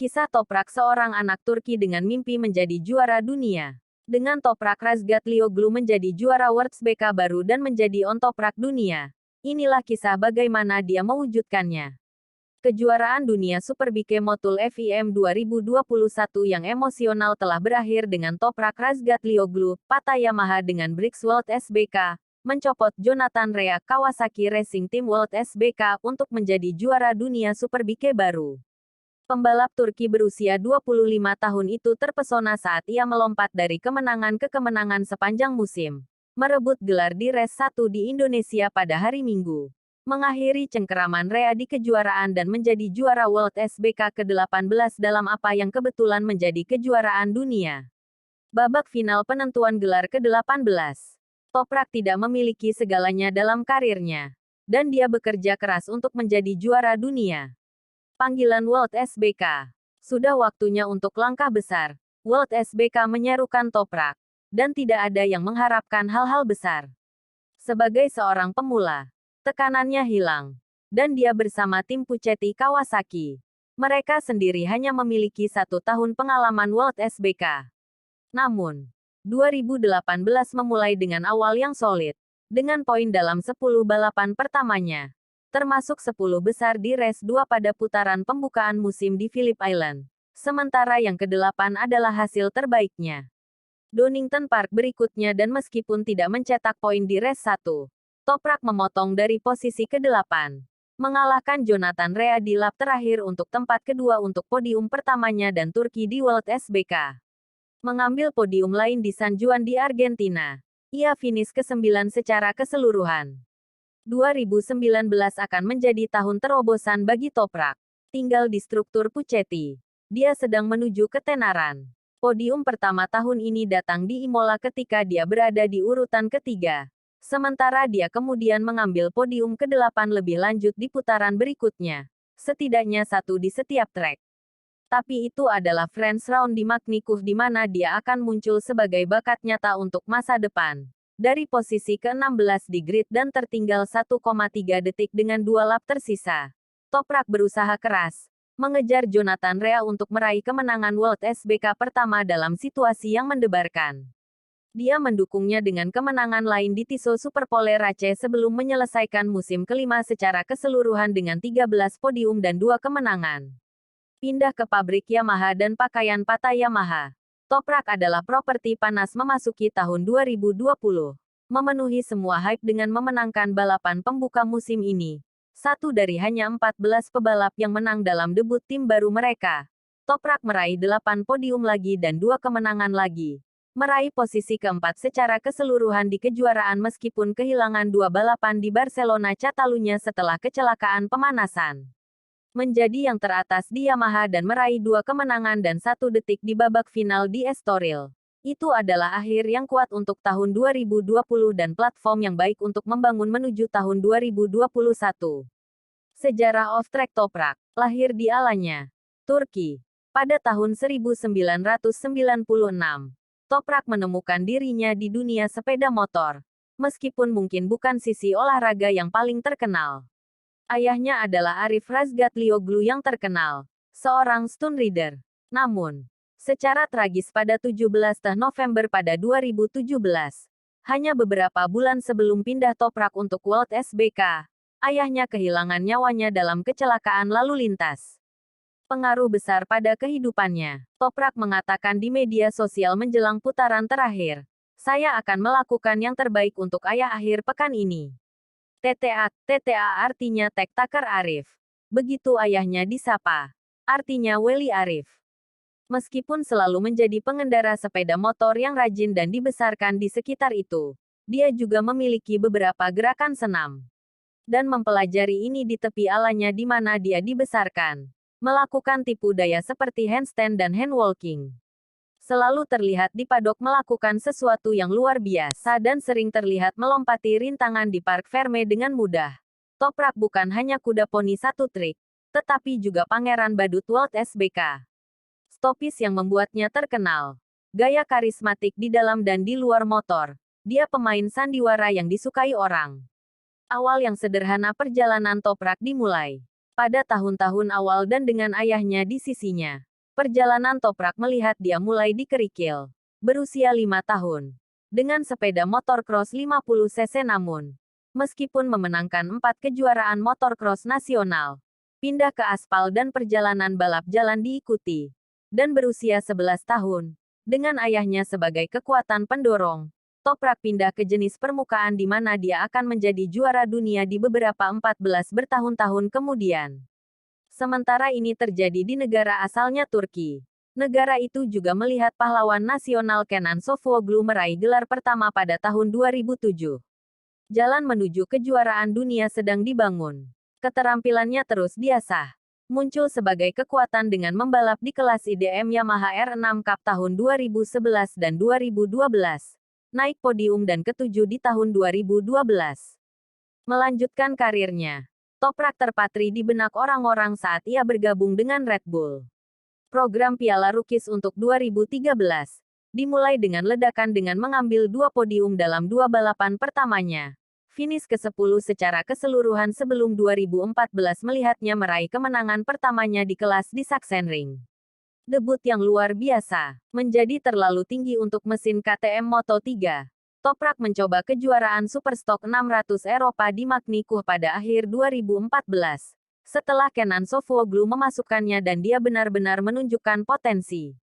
Kisah Toprak, seorang anak Turki dengan mimpi menjadi juara dunia. Dengan Toprak Razgatlioglu menjadi juara World SBK baru dan menjadi on Toprak dunia. Inilah kisah bagaimana dia mewujudkannya. Kejuaraan dunia Superbike Motul FIM 2021 yang emosional telah berakhir dengan Toprak Razgatlioglu, Pata Yamaha dengan Briggs World SBK, mencopot Jonathan Rea Kawasaki Racing Team World SBK untuk menjadi juara dunia Superbike baru. Pembalap Turki berusia 25 tahun itu terpesona saat ia melompat dari kemenangan ke kemenangan sepanjang musim, merebut gelar di Race 1 di Indonesia pada hari Minggu, mengakhiri cengkeraman Rea di kejuaraan dan menjadi juara World SBK ke-18 dalam apa yang kebetulan menjadi kejuaraan dunia. Babak final penentuan gelar ke-18. Toprak tidak memiliki segalanya dalam karirnya, dan dia bekerja keras untuk menjadi juara dunia. Panggilan World SBK. Sudah waktunya untuk langkah besar. World SBK menyerukan Toprak. Dan tidak ada yang mengharapkan hal-hal besar. Sebagai seorang pemula, tekanannya hilang. Dan dia bersama tim Puchetti Kawasaki. Mereka sendiri hanya memiliki 1 tahun pengalaman World SBK. Namun, 2018 memulai dengan awal yang solid. Dengan poin dalam 10 balapan pertamanya. Termasuk 10 besar di Race 2 pada putaran pembukaan musim di Phillip Island. Sementara yang ke-8 adalah hasil terbaiknya. Donington Park berikutnya dan meskipun tidak mencetak poin di Race 1, Toprak memotong dari posisi ke-8. Mengalahkan Jonathan Rea di lap terakhir untuk tempat kedua untuk podium pertamanya dan Turki di World SBK. Mengambil podium lain di San Juan di Argentina. Ia finish ke-9 secara keseluruhan. 2019 akan menjadi tahun terobosan bagi Toprak. Tinggal di struktur Puchetti. Dia sedang menuju ketenaran. Podium pertama tahun ini datang di Imola ketika dia berada di urutan ketiga. Sementara dia kemudian mengambil podium ke-8 lebih lanjut di putaran berikutnya. Setidaknya 1 di setiap trek. Tapi itu adalah French Round di Magny-Cours di mana dia akan muncul sebagai bakat nyata untuk masa depan. Dari posisi ke-16 di grid dan tertinggal 1,3 detik dengan 2 lap tersisa. Toprak berusaha keras, mengejar Jonathan Rea untuk meraih kemenangan World SBK pertama dalam situasi yang mendebarkan. Dia mendukungnya dengan kemenangan lain di Tissot Superpole Aceh sebelum menyelesaikan musim kelima secara keseluruhan dengan 13 podium dan 2 kemenangan. Pindah ke pabrik Yamaha dan pakaian Pata Yamaha. Toprak adalah properti panas memasuki tahun 2020. Memenuhi semua hype dengan memenangkan balapan pembuka musim ini. Satu dari hanya 14 pebalap yang menang dalam debut tim baru mereka. Toprak meraih 8 podium lagi dan 2 kemenangan lagi. Meraih posisi keempat secara keseluruhan di kejuaraan meskipun kehilangan 2 balapan di Barcelona Catalunya setelah kecelakaan pemanasan. Menjadi yang teratas di Yamaha dan meraih 2 kemenangan dan 1 detik di babak final di Estoril. Itu adalah akhir yang kuat untuk tahun 2020 dan platform yang baik untuk membangun menuju tahun 2021. Sejarah off-track Toprak. Lahir di Alanya, Turki. Pada tahun 1996, Toprak menemukan dirinya di dunia sepeda motor. Meskipun mungkin bukan sisi olahraga yang paling terkenal. Ayahnya adalah Arif Razgatlioglu yang terkenal, seorang stunt rider. Namun, secara tragis pada 17 November pada 2017, hanya beberapa bulan sebelum pindah Toprak untuk World SBK, ayahnya kehilangan nyawanya dalam kecelakaan lalu lintas. Pengaruh besar pada kehidupannya. Toprak mengatakan di media sosial menjelang putaran terakhir, "Saya akan melakukan yang terbaik untuk ayah akhir pekan ini." TTA artinya Tek Taker Arif. Begitu ayahnya disapa. Artinya Weli Arif. Meskipun selalu menjadi pengendara sepeda motor yang rajin dan dibesarkan di sekitar itu, dia juga memiliki beberapa gerakan senam. Dan mempelajari ini di tepi alanya di mana dia dibesarkan. Melakukan tipu daya seperti handstand dan handwalking. Selalu terlihat di padok melakukan sesuatu yang luar biasa dan sering terlihat melompati rintangan di Park Ferme dengan mudah. Toprak bukan hanya kuda poni satu trik, tetapi juga pangeran badut World SBK. Stopis yang membuatnya terkenal. Gaya karismatik di dalam dan di luar motor. Dia pemain sandiwara yang disukai orang. Awal yang sederhana perjalanan Toprak dimulai pada tahun-tahun awal dan dengan ayahnya di sisinya. Perjalanan Toprak melihat dia mulai di kerikil. Berusia 5 tahun. Dengan sepeda motor cross 50 cc namun, meskipun memenangkan 4 kejuaraan motor cross nasional, pindah ke aspal dan perjalanan balap jalan diikuti. Dan berusia 11 tahun, dengan ayahnya sebagai kekuatan pendorong, Toprak pindah ke jenis permukaan di mana dia akan menjadi juara dunia di beberapa 14 bertahun-tahun kemudian. Sementara ini terjadi di negara asalnya Turki. Negara itu juga melihat pahlawan nasional Kenan Sofuoglu meraih gelar pertama pada tahun 2007. Jalan menuju kejuaraan dunia sedang dibangun. Keterampilannya terus diasah. Muncul sebagai kekuatan dengan membalap di kelas IDM Yamaha R6 Cup tahun 2011 dan 2012. Naik podium dan ketujuh di tahun 2012. Melanjutkan karirnya, Toprak terpatri di benak orang-orang saat ia bergabung dengan Red Bull. Program Piala Rookies untuk 2013 dimulai dengan ledakan dengan mengambil 2 podium dalam 2 balapan pertamanya. Finish ke-10 secara keseluruhan sebelum 2014 melihatnya meraih kemenangan pertamanya di kelas di Sachsenring. Debut yang luar biasa, menjadi terlalu tinggi untuk mesin KTM Moto3. Toprak mencoba kejuaraan Superstock 600 Eropa di Magny-Cours pada akhir 2014. Setelah Kenan Sofuoglu memasukkannya dan dia benar-benar menunjukkan potensi.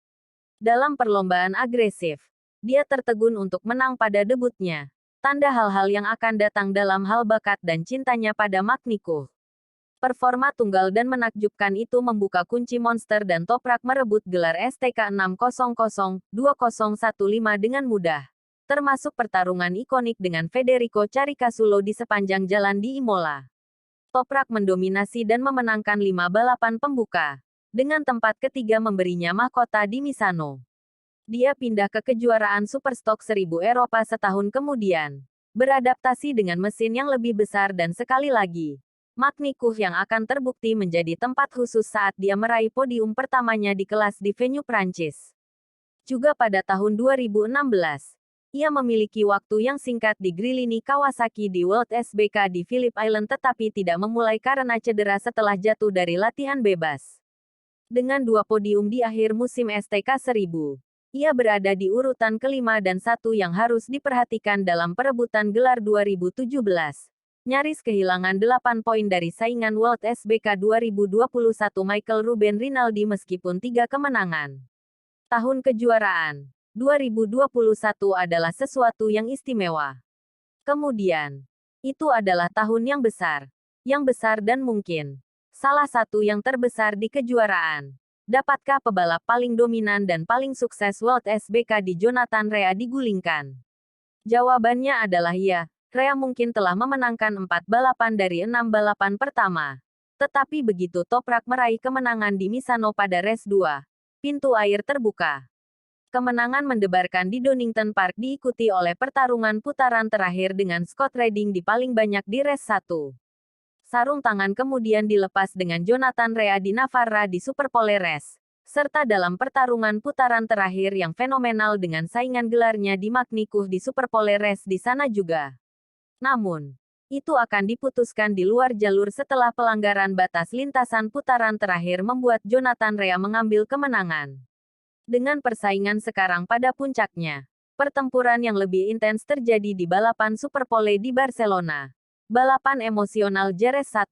Dalam perlombaan agresif, dia tertegun untuk menang pada debutnya. Tanda hal-hal yang akan datang dalam hal bakat dan cintanya pada Magny-Cours. Performa tunggal dan menakjubkan itu membuka kunci monster dan Toprak merebut gelar STK 600-2015 dengan mudah. Termasuk pertarungan ikonik dengan Federico Caricasulo di sepanjang jalan di Imola. Toprak mendominasi dan memenangkan 5 balapan pembuka. Dengan tempat ketiga memberinya mahkota di Misano. Dia pindah ke kejuaraan Superstock 1000 Eropa setahun kemudian. Beradaptasi dengan mesin yang lebih besar dan sekali lagi, Magny-Cours yang akan terbukti menjadi tempat khusus saat dia meraih podium pertamanya di kelas di venue Prancis. Juga pada tahun 2016, ia memiliki waktu yang singkat di Grilini Kawasaki di World SBK di Phillip Island tetapi tidak memulai karena cedera setelah jatuh dari latihan bebas. Dengan 2 podium di akhir musim STK 1000, ia berada di urutan kelima dan satu yang harus diperhatikan dalam perebutan gelar 2017. Nyaris kehilangan 8 poin dari saingan World SBK 2021 Michael Ruben Rinaldi meskipun 3 kemenangan. Tahun kejuaraan 2021 adalah sesuatu yang istimewa. Kemudian, itu adalah tahun yang besar dan mungkin salah satu yang terbesar di kejuaraan. Dapatkah pebalap paling dominan dan paling sukses World SBK di Jonathan Rea digulingkan? Jawabannya adalah iya. Rea mungkin telah memenangkan 4 balapan dari 6 balapan pertama. Tetapi begitu Toprak meraih kemenangan di Misano pada race 2, pintu air terbuka. Kemenangan mendebarkan di Donington Park diikuti oleh pertarungan putaran terakhir dengan Scott Redding di paling banyak di race 1. Sarung tangan kemudian dilepas dengan Jonathan Rea di Navarra di Superpole Race, serta dalam pertarungan putaran terakhir yang fenomenal dengan saingan gelarnya di Magny-Cours di Superpole Race di sana juga. Namun, itu akan diputuskan di luar jalur setelah pelanggaran batas lintasan putaran terakhir membuat Jonathan Rea mengambil kemenangan. Dengan persaingan sekarang pada puncaknya, pertempuran yang lebih intens terjadi di balapan Superpole di Barcelona. Balapan emosional Jerez 1.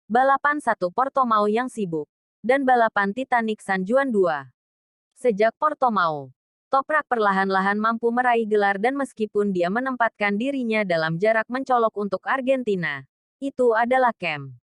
Balapan 1 Portimao yang sibuk. Dan balapan Titanic San Juan 2. Sejak Portimao, Toprak perlahan-lahan mampu meraih gelar dan meskipun dia menempatkan dirinya dalam jarak mencolok untuk Argentina, itu adalah camp